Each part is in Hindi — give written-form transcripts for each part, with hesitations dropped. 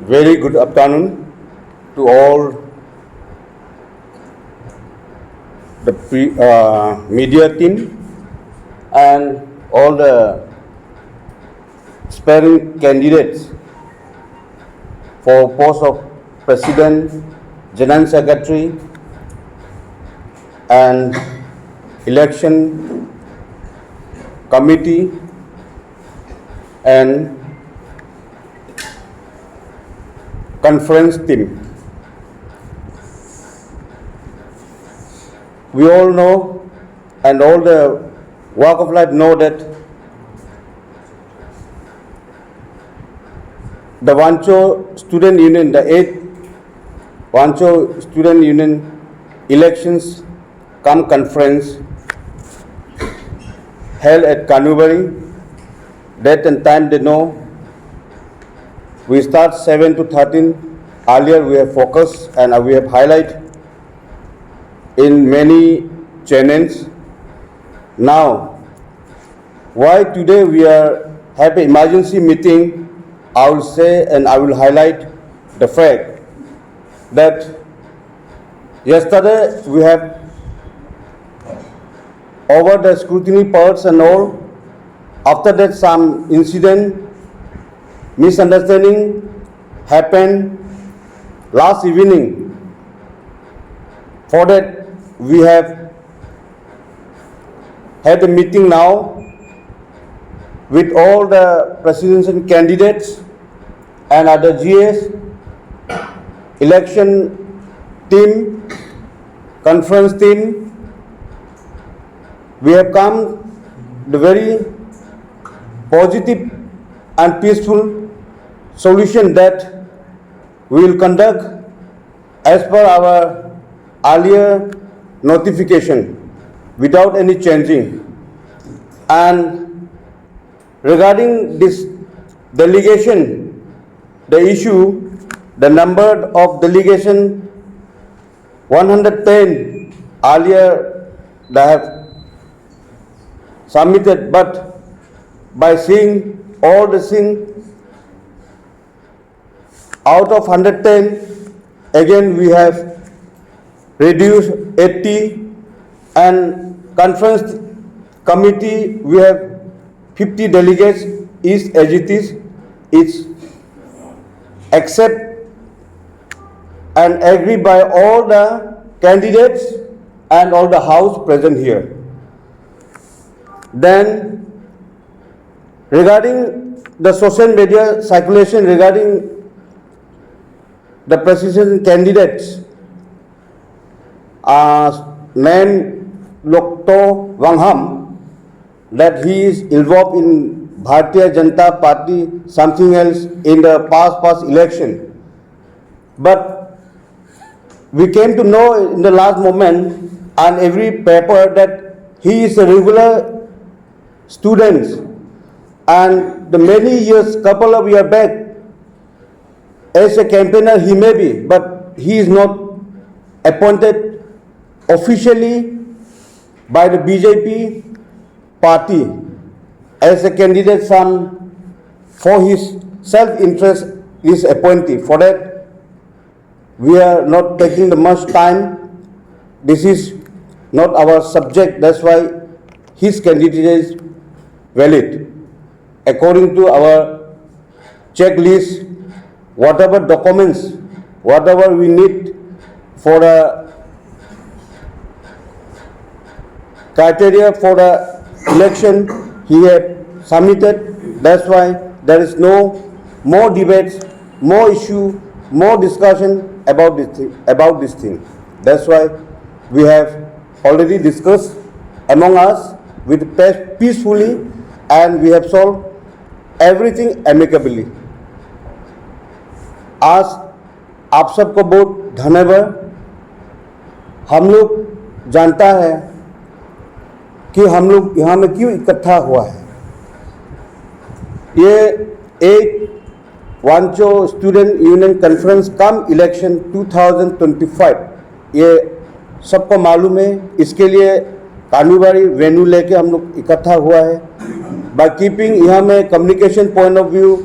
Very good afternoon to all the media team and all the aspiring candidates for post of President, General Secretary and Election Committee and conference team. We all know and all the walk of life know that the Wancho Student Union, the 8th Wancho Student Union elections cum conference held at Kanubari. Date and time they know. We start 7 to 13. Earlier we have focused and we have highlighted in many channels. Now, why today we are have an emergency meeting, I will say and I will highlight the fact that yesterday we have over the scrutiny parts and all. After that some incident, misunderstanding happened last evening. For that, we have had a meeting now with all the presidential candidates and other GS, election team, conference team. We have come the very positive and peaceful solution that we will conduct as per our earlier notification without any changing. And regarding this delegation, the issue, the number of delegation 110 earlier they have submitted, but by seeing all the things out of 110, again we have reduced 80, and conference committee we have 50 delegates is as it is. It's accept and agree by all the candidates and all the house present here. Then regarding the social media circulation regarding the president candidates, named Lokto Wangham, that he is involved in Bharatiya Janata Party, something else in the past election. But we came to know in the last moment on every paper that he is a regular student, and the many years, couple of years back, as a campaigner he may be, but he is not appointed officially by the BJP party as a candidate son for his self-interest is appointee. For that, we are not taking the much time. This is not our subject, that's why his candidate is valid. According to our checklist, whatever documents, whatever we need for the criteria for the election, he had submitted. That's why there is no more debates, more issue, more discussion about this thing. That's why we have already discussed among us with peacefully, and we have solved everything amicably. आज आप सबको बहुत धन्यवाद। हम लोग जानता है कि हम लोग यहाँ में क्यों इकट्ठा हुआ है। ये एक वांचो स्टूडेंट यूनियन कॉन्फ्रेंस कम इलेक्शन 2025, ये सबको मालूम है। इसके लिए कानूबारी वेन्यू लेके हम लोग इकट्ठा हुआ है। बाय कीपिंग यहाँ में communication point of view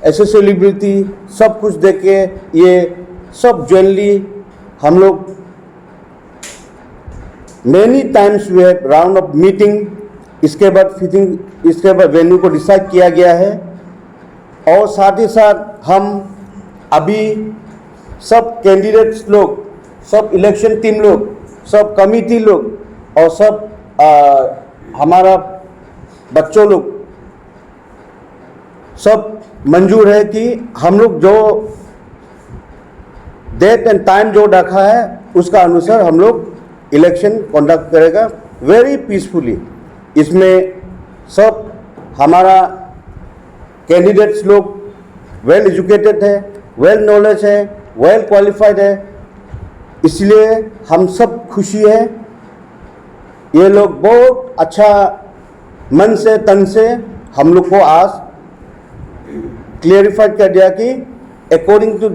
accessibility सब कुछ देख के ये सब जनरली हम लोग many times we have round of meeting, इसके बाद फिटिंग, इसके बाद वेन्यू को डिसाइड किया गया है। और साथ ही साथ हम अभी सब कैंडिडेट्स लोग, सब इलेक्शन टीम लोग, सब कमिटी लोग और सब हमारा बच्चों लोग सब मंजूर है कि हम लोग जो डेट एंड टाइम जो रखा है उसका अनुसार हम लोग इलेक्शन कंडक्ट करेगा वेरी पीसफुली। इसमें सब हमारा कैंडिडेट्स लोग वेल एजुकेटेड है, वेल नॉलेज है, वेल क्वालिफाइड है, इसलिए हम सब खुशी है। ये लोग बहुत अच्छा मन से तन से हम लोग को आज क्लियरिफाइड कर दिया कि अकॉर्डिंग टू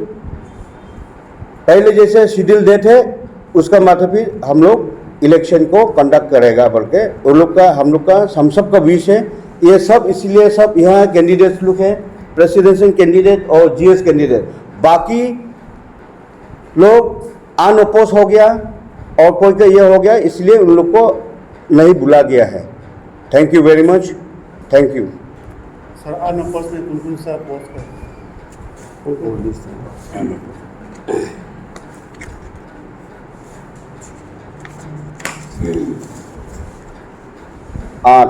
पहले जैसे शेड्यूल डेट है उसका मतलब फिर हम लोग इलेक्शन को कंडक्ट करेगा बोल के उन लोग का हम सब का विश है। ये सब इसलिए सब यहाँ कैंडिडेट्स लोग हैं, प्रेसिडेंशियल कैंडिडेट और जीएस कैंडिडेट, बाकी लोग अनअपोज हो गया और कोई का ये हो गया, इसलिए उन लोग को नहीं बुला गया है। Thank you very much, thank you sir. Unopposed में कौन सा पोस्ट है?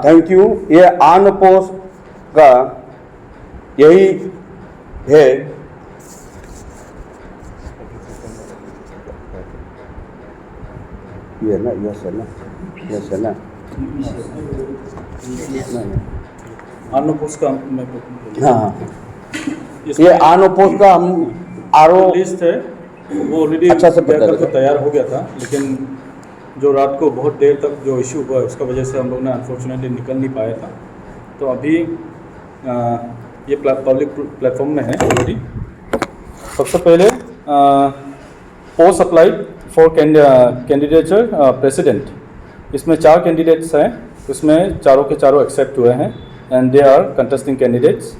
Thank you. ये अनअपोज का यही है, ये ना, यस है ना, यस है ना, अनअपोज का मैं हाँ, ये अनअपोज का हम आरो लिस्ट है वो ऑलरेडी अच्छा से पता तो तैयार हो गया था, लेकिन जो रात को बहुत देर तक जो इशू हुआ उसका वजह से हम लोग ने अनफॉर्चुनेटली निकल नहीं पाया था। तो अभी ये पब्लिक प्लेटफॉर्म में है ऑलरेडी। सबसे पहले post applied for candidature president, इसमें 4 कैंडिडेट्स हैं, उसमें चारों के चारों एक्सेप्ट हुए हैं and they are contesting candidates.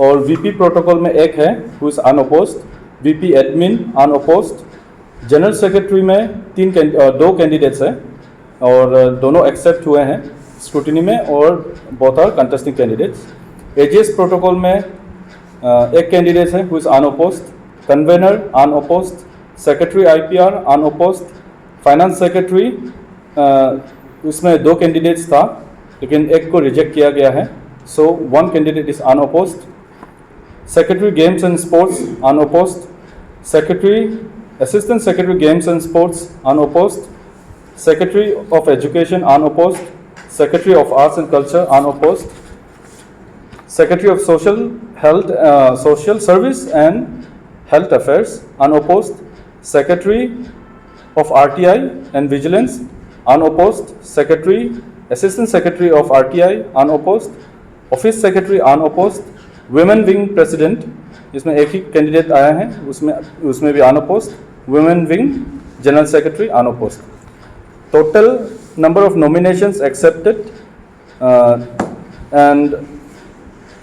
और वीपी प्रोटोकॉल में एक है who is unopposed, VP admin unopposed, general secretary में 2 कैंडिडेट्स हैं और दोनों एक्सेप्ट हुए हैं स्क्रूटिनी में और both are contesting candidates. AGS protocol में एक कैंडिडेट है who is unopposed, convener unopposed, secretary IPR unopposed, finance secretary उसमें 2 कैंडिडेट्स था लेकिन एक को रिजेक्ट किया गया है, सो 1 candidate is unopposed. Secretary games and sports unopposed, secretary Assistant Secretary Games and Sports unopposed, Secretary of Education unopposed, Secretary of Arts and Culture unopposed, Secretary of Social Service and Health Affairs unopposed, Secretary of RTI and Vigilance unopposed, Secretary, Assistant Secretary of RTI unopposed, Office Secretary unopposed, Women Wing President, इसमें एक ही कैंडिडेट आया है, उसमें भी unopposed, women wing general secretary unopposed. Total number of nominations accepted and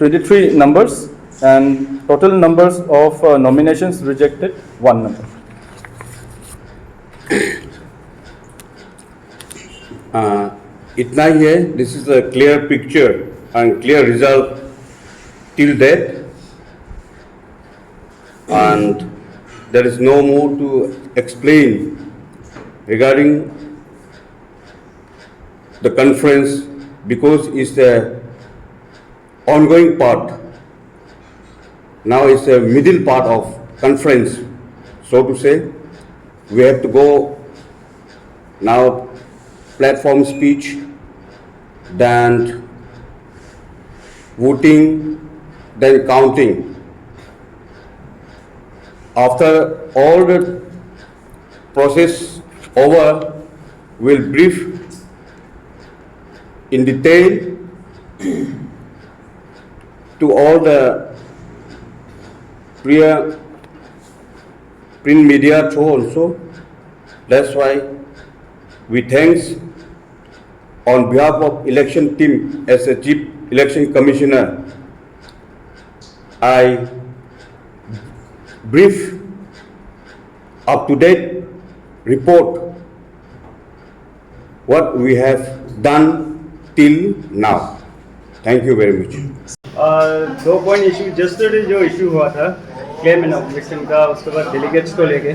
23 numbers and total numbers of nominations rejected 1 number. इतना ही है। This is a clear picture and clear result till date, and there is no more to explain regarding the conference because it's the ongoing part. Now it's the middle part of conference, so to say. We have to go now platform speech, then voting, then counting. After all the process over, we'll brief in detail to all the print media too also. That's why we thanks on behalf of election team as a Chief Election Commissioner I brief up-to-date report what we have done till now. Thank you very much. 2 point issue yesterday जो इशू हुआ था क्लेम एंड ऑब्जेक्शन का, उसके बाद डेलीगेट्स को लेके,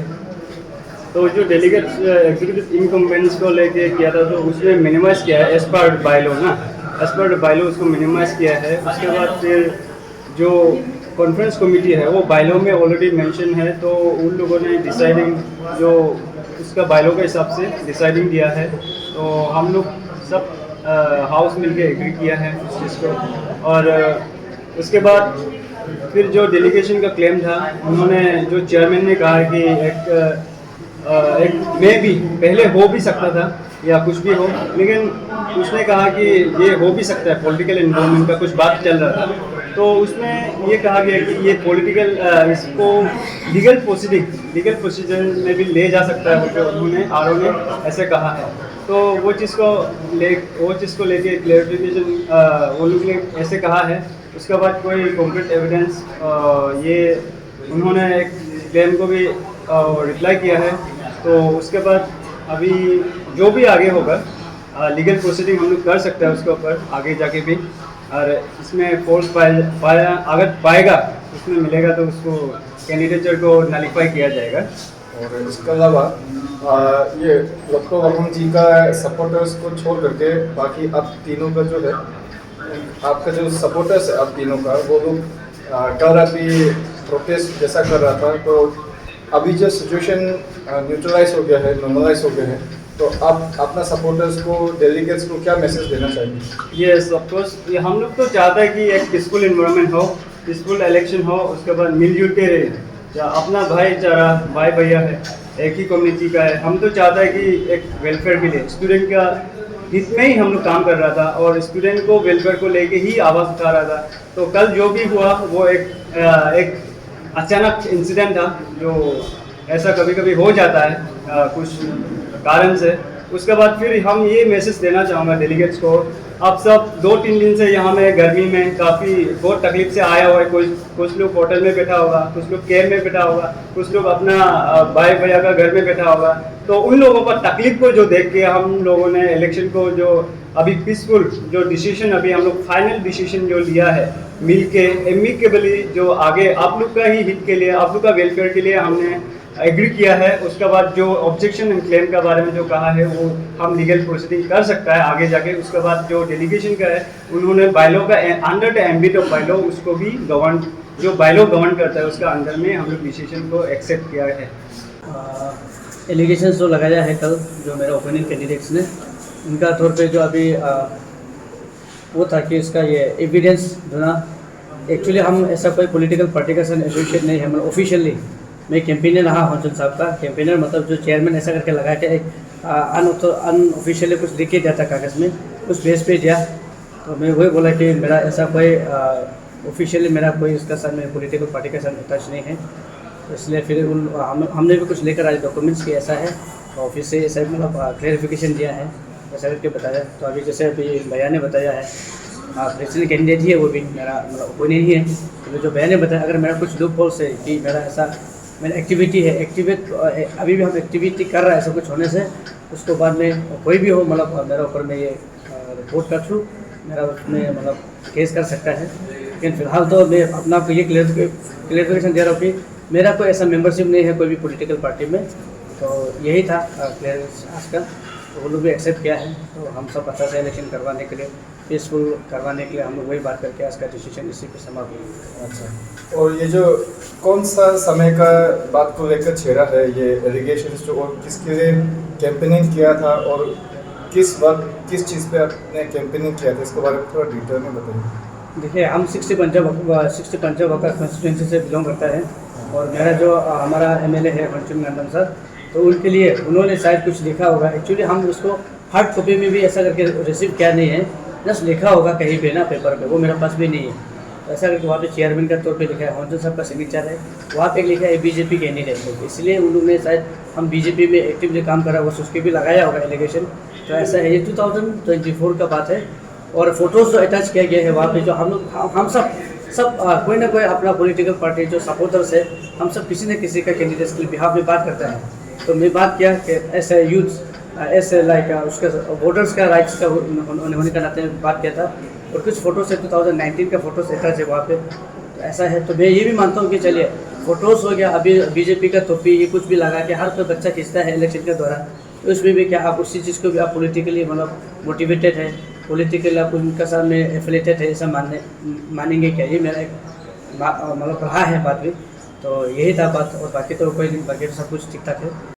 तो जो डेलीगेट्स एग्जीक्यूटिव इनकम्बेंस को लेके किया था तो उसमें मिनिमाइज़ किया है एज पर बायलो ना, एज पर बायलो उसको मिनिमाइज़ किया है। उसके बाद फिर जो कॉन्फ्रेंस कमेटी है वो बायलो में ऑलरेडी मेंशन है, तो उन लोगों ने डिसाइडिंग जो उसका बायलो के हिसाब से डिसाइडिंग दिया है, तो हम लोग सब हाउस मिलके एग्री किया है उस चीज़ को। और उसके बाद फिर जो डेलीगेशन का क्लेम था, उन्होंने जो चेयरमैन ने कहा कि एक में भी पहले हो भी सकता था या कुछ भी हो, लेकिन उसने कहा कि ये हो भी सकता है, पॉलिटिकल इन्वॉल्वमेंट का कुछ बात चल रहा था, तो उसमें ये कहा गया कि ये पॉलिटिकल इसको लीगल प्रोसीजर में भी ले जा सकता है, तो उन्होंने आरओ ने ऐसे कहा है। तो वो चीज़ को लेके क्लैरिफिकेशन वो लोग ने ऐसे कहा है। उसके बाद कोई कॉन्क्रीट एविडेंस ये उन्होंने एक क्लेम को भी रिप्लाई किया है। तो उसके बाद अभी जो भी आगे होगा लीगल प्रोसीडिंग हम लोग कर सकते हैं उसके ऊपर आगे जाके भी, और इसमें फोर्स पाया अगर पाएगा उसमें मिलेगा तो उसको कैंडिडेचर को नलीफाई किया जाएगा। और इसके अलावा ये लोक्तो वर्मन जी का सपोर्टर्स को छोड़ करके बाकी अब तीनों का जो है, आपका जो सपोर्टर्स है अब तीनों का, वो लोग कल रात भी प्रोटेस्ट जैसा कर रहा था, तो अभी जो सिचुएशन न्यूट्रलाइज हो गया है, नॉर्मलाइज हो गया है, तो आप अपना सपोर्टर्स को, डेलीगेट्स को क्या मैसेज देना चाहिए? यस ऑफ कोर्स, ये हम लोग तो चाहते हैं कि एक पीसफुल इन्वायरमेंट हो, पीसफुल इलेक्शन हो, उसके बाद मिलजुल के रहे, अपना भाईचारा भाई भैया है, एक ही कम्युनिटी का है। हम तो चाहते हैं कि एक वेलफेयर मिले, स्टूडेंट का हित में ही हम लोग काम कर रहा था और स्टूडेंट को वेलफेयर को लेके ही आवाज़ उठा रहा था। तो कल जो भी हुआ वो एक अचानक इंसिडेंट था, जो ऐसा कभी कभी हो जाता है कुछ कारण से। उसके बाद फिर हम ये मैसेज देना चाहूँगा डेलीगेट्स को, आप सब 2-3 दिन से यहाँ में गर्मी में काफ़ी बहुत तकलीफ से आया हुआ है, कुछ लोग होटल में बैठा होगा, कुछ लोग कैब में बैठा होगा, कुछ लोग अपना भाई भैया का घर में बैठा होगा। तो उन लोगों पर तकलीफ को जो देख के हम लोगों ने इलेक्शन को जो अभी पीसफुल जो डिसीजन अभी हम लोग फाइनल डिसीजन जो लिया है मिल के एमिकेबली, जो आगे आप लोग का ही हित के लिए, आप लोग का वेलफेयर के लिए हमने एग्री किया है। उसके बाद जो ऑब्जेक्शन एंड क्लेम के बारे में जो कहा है वो हम लीगल प्रोसीडिंग कर सकता है आगे जाके। उसके बाद जो डेलीगेशन का है उन्होंने बायलो का अंडर द एम्बिट ऑफ बायलो उसको भी गवर्न, जो बायलो गवर्न करता है उसका अंडर में हम लोग डिसीजन को एक्सेप्ट किया है। एलिगेशंस जो लगाया है कल जो मेरे ओपोनेंट कैंडिडेट्स ने, उनका तौर पे जो अभी वो था कि इसका ये एविडेंस देना, एक्चुअली हम ऐसा कोई पॉलिटिकल पार्टी का साथ एसोसिएट नहीं है, मतलब ऑफिशियली मैं कैंपेनर रहा हॉन्चल साहब का। कैंपेनर मतलब जो चेयरमैन ऐसा करके लगाया था, एक अनऑफिशियली कुछ लिख के दिया था कागज़ में, उस बेस पे दिया। तो मैं वही बोला कि मेरा ऐसा कोई ऑफिशियली मेरा कोई इसका साथ में पॉलिटिकल पार्टी के साथ टच नहीं है, तो इसलिए फिर हमने भी कुछ लेकर आए डॉक्यूमेंट्स की ऐसा है, ऑफिस से ऐसा मतलब क्लेरिफिकेशन दिया है ऐसा करके बताया। तो अभी जैसे अभी भैया ने बताया है, प्रेसिडेंट कैंडिडेट ही है वो भी, मेरा मतलब कोई नहीं है, तो जो भैया ने बताया अगर मेरा कुछ लूप होल्स है कि मेरा ऐसा मेरा एक्टिविटी है, अभी भी हम एक्टिविटी कर रहा है ऐसा कुछ होने से, उसको बाद में कोई भी हो मतलब मेरा ऊपर में ये रिपोर्ट का थ्रू मेरा उसमें मतलब केस कर सकता है। लेकिन फिलहाल तो मैं अपना आपको ये क्लियरिफिकेशन दे रहा हूँ कि मेरा कोई ऐसा मेंबरशिप नहीं है कोई भी पॉलिटिकल पार्टी में। तो यही था क्लियरेंस आज का, तो वो लोग भी एक्सेप्ट किया है। तो हम सब अच्छा से इलेक्शन करवाने के लिए, पीसफुल करवाने के लिए हम लोग वही बात करके आज का डिसीजन इसी पे समाप्त हुआ। अच्छा, और ये जो कौन सा समय का बात को लेकर छेड़ा है ये एलिगेशंस जो, और किसके लिए कैंपेनिंग किया था और किस वक्त किस चीज़ पे आपने कैंपेनिंग किया था, इसके बारे में थोड़ा डिटेल में बताइए। देखिए हम 60 पंजाब का कॉन्स्टिट्यूंसी से बिलोंग करता है, और मेरा जो हमारा MLA है फंक्शन नंदन सर, तो उनके लिए उन्होंने शायद कुछ लिखा होगा। एक्चुअली हम उसको हार्ड कॉपी में भी ऐसा करके रिसीव किया नहीं है, जस्ट लिखा होगा कहीं पे ना पेपर पे, वो मेरे पास भी नहीं है। तो ऐसा करके वहाँ पे चेयरमैन का तौर पे लिखा है, हॉन्चल साहब का सिग्नेचर है, वहाँ पे लिखा है BJP कैंडिडेट है, इसलिए उन लोगों ने शायद हम BJP में एक्टिवली काम करा हुआ उसके भी लगाया होगा एलिगेशन। तो ऐसा है, ये 2024 का बात है। और फोटोज़ जो अटैच किया गया है वहाँ पे, जो हम सब सब कोई ना कोई अपना पॉलिटिकल पार्टी जो सपोर्टर्स है, हम सब किसी न किसी का कैंडिडेट्स के बिहाफ में बात करते हैं। तो मैं बात किया कि ऐसे यूथ ऐसे लाइक उसका वोटर्स का राइट्स का होने का नाते बात किया था। और कुछ फ़ोटोज़ है 2019 का फ़ोटोज़ अटैच है वहाँ पे। तो ऐसा है तो मैं ये भी मानता हूँ कि चलिए फ़ोटोज़ हो गया, अभी बीजेपी का टोपी ये कुछ भी लगा के हर कोई बच्चा खींचता है इलेक्शन के दौरान, तो उसमें भी क्या आप उसी चीज़ को भी आप पॉलिटिकली मतलब मोटिवेटेड है, पॉलिटिकली आप उनका साथ में एफिलेटेड है, ऐसा मानेंगे क्या? ये मेरा एक मतलब रहा है बात भी। तो यही था बात, और बाकी तो कोई नहीं, बाकी तो सब कुछ ठीक ठाक है।